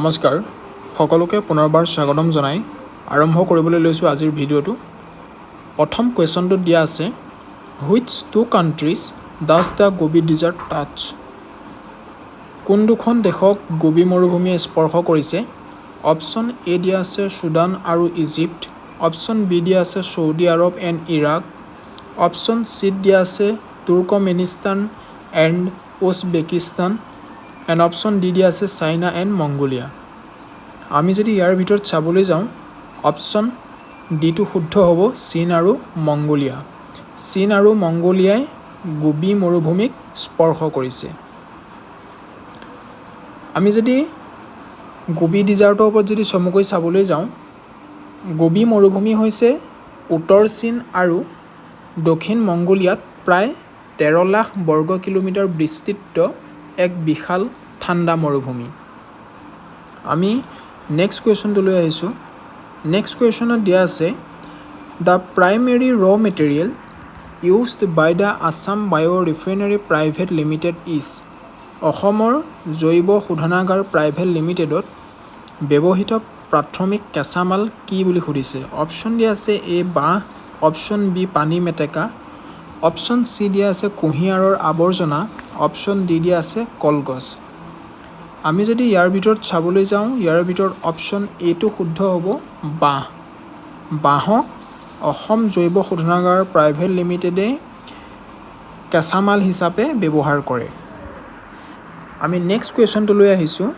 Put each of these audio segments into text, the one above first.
নমস্কাৰ সকলোকে পুনৰবাৰ স্বাগতম জনাই আৰম্ভ কৰিবলৈ লৈছোঁ আজিৰ ভিডিঅ'টো। প্ৰথম কুৱেশ্যনটোত দিয়া আছে which two countries does the Gobi desert touch? কোন দুখন দেশক গোবি মৰুভূমিয়ে স্পৰ্শ কৰিছে? অপশ্যন এ দিয়া আছে ছুডান আৰু ইজিপ্ত, অপশ্যন বি দিয়া আছে Saudi Arab and Iraq, option C দিয়া আছে Turkmenistan and Uzbekistan and option D দিয়া আছে চাইনা এণ্ড মংগোলিয়া। আমি যদি ইয়াৰ ভিতৰত চাবলৈ যাওঁ অপশ্যন ডিটো শুদ্ধ হ'ব, চীন আৰু মংগোলিয়া। চীন আৰু মংগোলিয়াই গোবি মৰুভূমিক স্পৰ্শ কৰিছে। আমি যদি গোবি ডিজাৰ্টৰ ওপৰত যদি চমুকৈ চাবলৈ যাওঁ, গোবি মৰুভূমি হৈছে উত্তৰ চীন আৰু দক্ষিণ মংগোলিয়াত প্ৰায় 13 লাখ বৰ্গ কিলোমিটাৰ বিস্তৃত এক বিশাল ঠাণ্ডা মৰুভূমি। আমি নেক্সট কুৱেশ্যনটোলৈ আহিছোঁ। নেক্সট কুৱেশ্যনত দিয়া আছে the primary raw material used by the Assam বায়' ৰিফাইনেৰী প্ৰাইভেট লিমিটেড ইজ। অসমৰ জৈৱ শোধনাগাৰ প্ৰাইভেট লিমিটেডত ব্যৱহৃত প্ৰাথমিক কেঁচামাল কি বুলি সুধিছে? অপশ্যন দিয়া আছে এ বাঁহ, অপশ্যন বি পানী মেটেকা, অপশ্যন চি দিয়া আছে কুঁহিয়াৰৰ আৱৰ্জনা, অপশ্যন ডি দিয়া আছে কলগছ। আমি যদি ইয়াৰ ভিতৰত চাবলৈ যাওঁ, ইয়াৰ ভিতৰত অপশ্যন এটো শুদ্ধ হ'ব, বাঁহ। বাঁহক অসম জৈৱ শোধনাগাৰ প্ৰাইভেট লিমিটেডে কেঁচামাল হিচাপে ব্যৱহাৰ কৰে। আমি নেক্সট কুৱেশ্যনটোলৈ আহিছোঁ।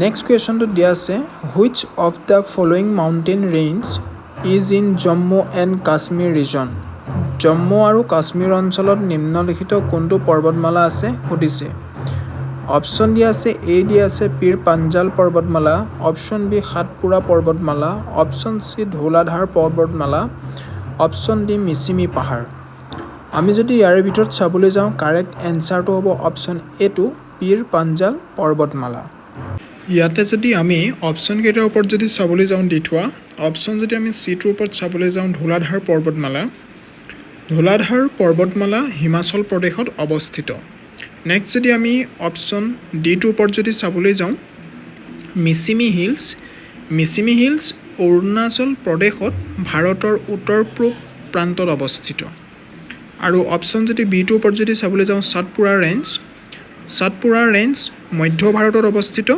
নেক্সট কুৱেশ্যনটোত দিয়া আছে which of the following mountain range is in Jammu and Kashmir region? Jammu আৰু কাশ্মীৰ অঞ্চলত নিম্নলিখিত কোনটো পৰ্বতমালা আছে সুধিছে। অপশ্যন দিয়া আছে এ দিয়া আছে পীৰ পাঞ্জাল পৰ্বতমালা, অপশ্যন বি সাতপুৰা পৰ্বতমালা, অপশ্যন চি ধৌলাধাৰ পৰ্বতমালা, অপশ্যন ডি মিচিমি পাহাৰ। আমি যদি ইয়াৰ ভিতৰত চাবলৈ যাওঁ কাৰেক্ট এনচাৰটো হ'ব অপশ্যন এটো পীৰ পাঞ্জাল পৰ্বতমালা। ইয়াতে যদি আমি অপশ্যন কেইটাৰ ওপৰত যদি চাবলৈ যাওঁ দি থোৱা অপশ্যন যদি আমি চিটোৰ ওপৰত চাবলৈ যাওঁ ধৌলাধাৰ পৰ্বতমালা। ধৌলাধাৰ পৰ্বতমালা হিমাচল প্ৰদেশত অৱস্থিত। নেক্সট যদি আমি অপশ্যন ডিটোৰ ওপৰত যদি চাবলৈ যাওঁ মিচিমি হিলছ। মিচিমি হিলছ অৰুণাচল প্ৰদেশত ভাৰতৰ উত্তৰ পূব প্ৰান্তত অৱস্থিত। আৰু অপশ্যন যদি বিটোৰ ওপৰত যদি চাবলৈ যাওঁ সাতপুৰা ৰেঞ্জ। সাতপুৰা ৰেঞ্জ মধ্য ভাৰতত অৱস্থিত।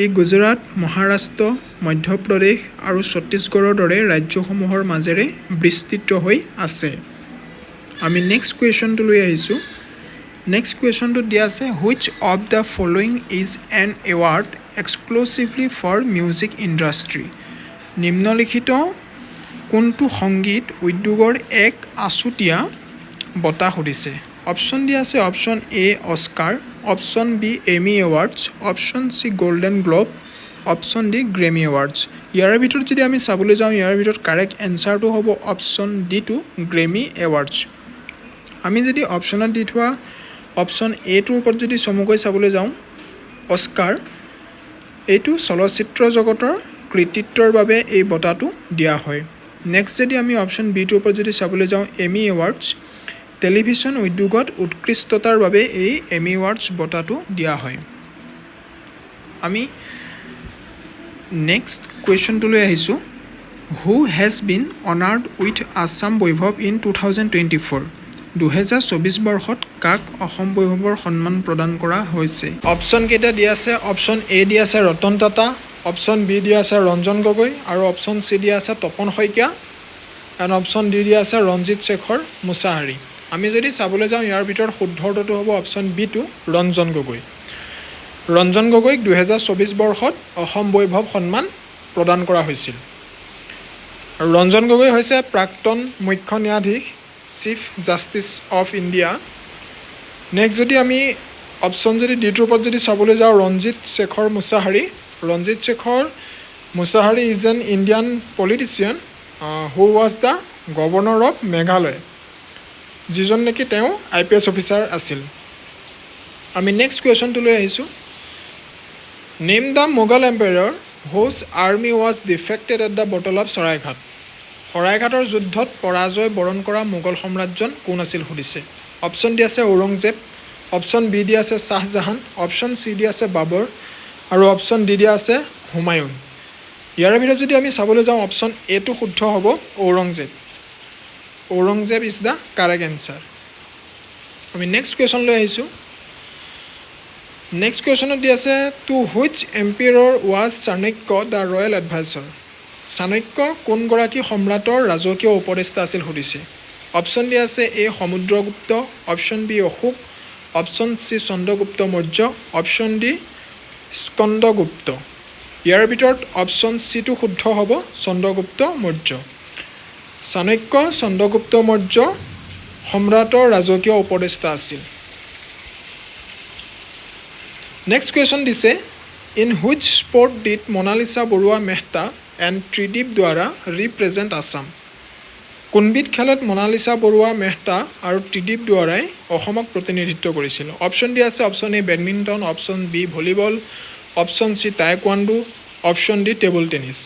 ই গুজৰাট, মহাৰাষ্ট্ৰ, মধ্যপ্ৰদেশ আৰু ছত্তীশগড়ৰ দৰে ৰাজ্যসমূহৰ মাজেৰে বিস্তৃত হৈ আছে। আমি নেক্সট কুৱেশ্যনটোলৈ আহিছোঁ। নেক্সট কুৱেশ্যনটোত দিয়া আছে which of the following is an award exclusively for music industry? নিম্নলিখিত কোনটো সংগীত উদ্যোগৰ এক আছুতীয়া বঁটা সুধিছে? অপশ্যন দিয়া আছে option A Oscar, option B Emmy awards, option C golden globe, option D Grammy awards. ইয়াৰ ভিতৰত যদি আমি চাবলৈ যাওঁ ইয়াৰ ভিতৰত কাৰেক্ট এনচাৰটো হ'ব অপশ্যন ডিটো গ্ৰেমি এৱাৰ্ডছ। আমি যদি অপশ্যনত দি থোৱা অপশ্যন এটোৰ ওপৰত যদি চমুকৈ চাবলৈ যাওঁ অস্কাৰ, এইটো চলচ্চিত্ৰ জগতৰ কৃতিত্বৰ বাবে এই বঁটাটো দিয়া হয়। নেক্সট যদি আমি অপশ্যন বিটোৰ ওপৰত যদি চাবলৈ যাওঁ এমি এৱাৰ্ডছ, টেলিভিছন উদ্যোগত উৎকৃষ্টতাৰ বাবে এই এমি এৱাৰ্ডছ বঁটাটো দিয়া হয়। আমি নেক্সট কুৱেশ্যনটোলৈ আহিছোঁ। Who has been honoured with Assam Baibhav in 2024? 2024 বৰ্ষত কাক অসম বৈভৱৰ সন্মান প্ৰদান কৰা হৈছে? অপশ্যন কেইটা দিয়া আছে অপশ্যন এ দিয়া আছে ৰতন টাটা, অপশ্যন বি দিয়া আছে ৰঞ্জন গগৈ আৰু অপশ্যন চি দিয়া আছে Tapan Saikia and option D দিয়া আছে ৰঞ্জিত শেখৰ মুছাহাৰী। আমি যদি চাবলৈ যাওঁ ইয়াৰ ভিতৰত শুদ্ধ উত্তৰটো হ'ব অপশ্যন বিটো ৰঞ্জন গগৈ। ৰঞ্জন গগৈক 2024 বৰ্ষত অসম বৈভৱ সন্মান প্ৰদান কৰা হৈছিল। ৰঞ্জন গগৈ হৈছে প্ৰাক্তন মুখ্য ন্যায়াধীশ chief justice of India. Next যদি আমি অপশ্যন যদি ডিটোৰ ওপৰত যদি চাবলৈ যাওঁ Ranjit Shekhar Mushahary. Ranjit Shekhar Mushahary is an Indian politician who was the governor of Meghalaya, যিজন নেকি তেওঁ IPS অফিচাৰ আছিল। আমি নেক্সট কুৱেশ্যনটোলৈ আহিছোঁ। নেম দ্য মোগল এম্পায়াৰ হুজ army was defected at the battle of Saraighat? শৰাইঘাটৰ যুদ্ধত পৰাজয় বৰণ কৰা মোগল সম্ৰাজ্য কোন আছিল সুধিছে। অপশ্যন ডি আছে ঔৰংজেব, অপশ্যন বি দি আছে শ্বাহজাহান, অপশ্যন চি দি আছে বাবৰ, আৰু অপশ্যন ডি দিয়া আছে হুমায়ুন। ইয়াৰ ভিতৰত যদি আমি চাবলৈ যাওঁ অপশ্যন এটো শুদ্ধ হ'ব Aurangzeb. Aurangzeb is the correct answer. আমি নেক্সট কুৱেশ্যনলৈ আহিছোঁ। নেক্সট কুৱেশ্যনত দি আছে টু হুইচ এম্পিয়াৰৰ was Chanakya the royal adviser. Chanakya কোনগৰাকী সম্ৰাটৰ ৰাজকীয় উপদেষ্টা আছিল সুধিছে। অপশ্যন দি আছে A Samudragupta, option B Ashoka, option C Chandragupta Maurya, option D Skandagupta. ইয়াৰ ভিতৰত অপশ্যন চিটো শুদ্ধ হ'ব চন্দ্ৰগুপ্ত মৌৰ্য। চাণক্য চন্দ্ৰগুপ্ত মৌৰ্য সম্ৰাটৰ ৰাজকীয় উপদেষ্টা আছিল। নেক্সট কুৱেশ্যন দিছে in which sport did Monalisa Barua Mehta and Tridip দ্বাৰা ৰিপ্ৰেজেণ্ট আছাম। কোনবিধ খেলত মনালিছা বৰুৱা মেহতা আৰু ত্ৰিদীপ দ্বাৰাই অসমক প্ৰতিনিধিত্ব কৰিছিল। অপশ্যন দি আছে option A badminton, option B volleyball, option C taekwondo, option D table tennis.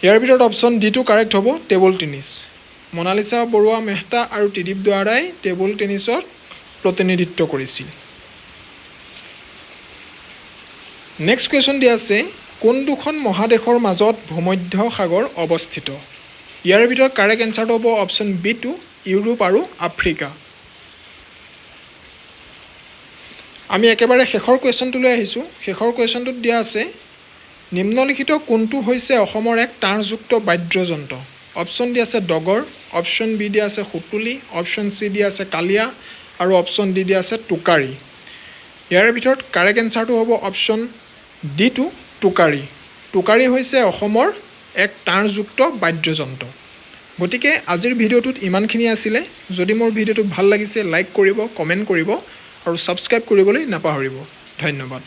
ইয়াৰ ভিতৰত অপশ্যন ডিটো কাৰেক্ট হ'ব টেবুল টেনিছ। মনালিছা বৰুৱা মেহতা আৰু ত্ৰিদীপ দ্বাৰাই টেবুল টেনিছত প্ৰতিনিধিত্ব কৰিছিল। নেক্সট কুৱেশ্যন দি আছে কোন দুখন মহাদেশৰ মাজত ভূমধ্য সাগৰ অৱস্থিত। ইয়াৰ ভিতৰত কাৰেক্ট এনচাৰটো হ'ব অপশ্যন বিটো ইউৰোপ আৰু আফ্ৰিকা। আমি একেবাৰে শেষৰ কুৱেশ্যনটোলৈ আহিছোঁ। শেষৰ কুৱেশ্যনটোত দিয়া আছে নিম্নলিখিত কোনটো হৈছে অসমৰ এক তাঁৰযুক্ত বাদ্যযন্ত্ৰ। অপশ্যন দি আছে ডগৰ, অপশ্যন বি দিয়া আছে সুতুলি, অপশ্যন চি দিয়া আছে কালিয়া আৰু অপশ্যন ডি দিয়া আছে টোকাৰী। ইয়াৰ ভিতৰত কাৰেক্ট এনচাৰটো হ'ব অপশ্যন ডিটো টোকাৰী। টোকাৰী হৈছে অসমৰ এক তাঁৰযুক্ত বাদ্যযন্ত্ৰ। গতিকে আজিৰ ভিডিঅ'টোত ইমানখিনি আছিলে। যদি মোৰ ভিডিঅ'টো ভাল লাগিছে লাইক কৰিব, কমেণ্ট কৰিব আৰু ছাবস্ক্ৰাইব কৰিবলৈ নাপাহৰিব। ধন্যবাদ।